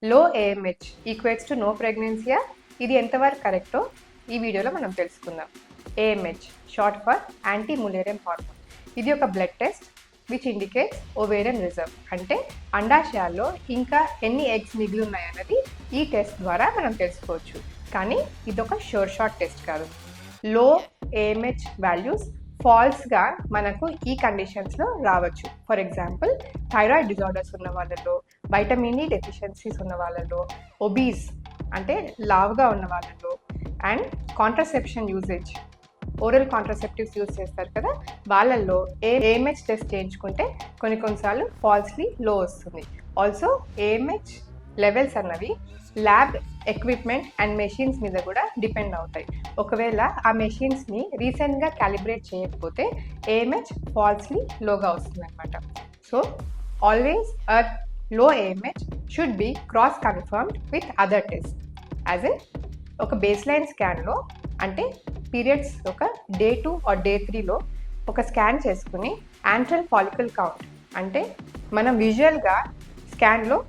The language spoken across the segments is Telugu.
లో AMH ఈక్వేట్స్ టు నో ప్రెగ్నెన్సీయా? ఇది ఎంతవరకు కరెక్టో ఈ వీడియోలో మనం తెలుసుకుందాం. AMH short for anti Mullerian hormone. ఇది ఒక blood test which indicates ovarian reserve, అంటే అండాశయాల్లో ఇంకా ఎన్ని ఎగ్స్ మిగిలి ఉన్నాయన్నది ఈ టెస్ట్ ద్వారా మనం తెలుసుకోవచ్చు. కానీ ఇదొక షూర్ షాట్ టెస్ట్ కాదు. లో AMH వాల్యూస్ ఫాల్స్గా మనకు ఈ కండిషన్స్లో రావచ్చు. ఫర్ ఎగ్జాంపుల్, థైరాయిడ్ డిజార్డర్స్ ఉన్న వాళ్ళలో, వైటమిన్ E డెఫిషియన్సీస్ ఉన్న వాళ్ళలో, ఒబీస్ అంటే లావుగా ఉన్న వాళ్ళలో, and contraception usage, oral contraceptives use చేస్తారు కదా, వాళ్ళల్లో AMH టెస్ట్ చేయించుకుంటే కొన్నిసార్లు ఫాల్స్లీ లో వస్తుంది. ఆల్సో AMH లెవెల్స్ అన్నవి ల్యాబ్ ఎక్విప్మెంట్ అండ్ మెషిన్స్ మీద కూడా డిపెండ్ అవుతాయి. ఒకవేళ ఆ మెషిన్స్ని రీసెంట్గా క్యాలిబ్రేట్ చేయకపోతే AMH ఫాల్స్లీ లోగా వస్తుంది అనమాట. సో ఆల్వేస్ లో AMH should be cross confirmed with other test. As a ఒక బేస్ లైన్ స్కాన్లో, అంటే పీరియడ్స్ ఒక డే 2 ఆర్ డే 3లో ఒక స్కాన్ చేసుకుని యాంట్రల్ ఫాలికల్ కౌంట్, అంటే మనం విజువల్గా స్కాన్లో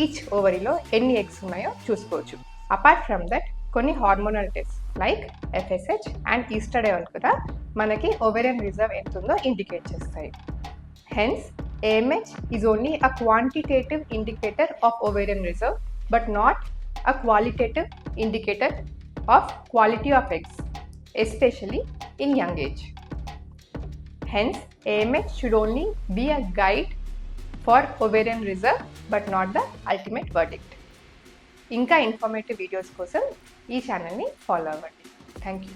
ఈచ్ ఓవరీలో ఎన్ని ఎగ్స్ ఉన్నాయో చూసుకోవచ్చు. అపార్ట్ ఫ్రమ్ దట్ కొన్ని hormonal test like FSH and estradiol కూడా మనకి ఓవేరియన్ రిజర్వ్ ఎంత ఉందో ఇండికేట్ చేస్తాయి. Hence AMH is only a quantitative indicator of ovarian reserve but not a qualitative indicator of quality of eggs, especially in young age. Hence, AMH should only be a guide for ovarian reserve but not the ultimate verdict. ఇంకా ఇన్ఫర్మేటివ్ వీడియోస్ కోసం ఈ ఛానల్ని ఫాలో అవ్వండి. Thank you.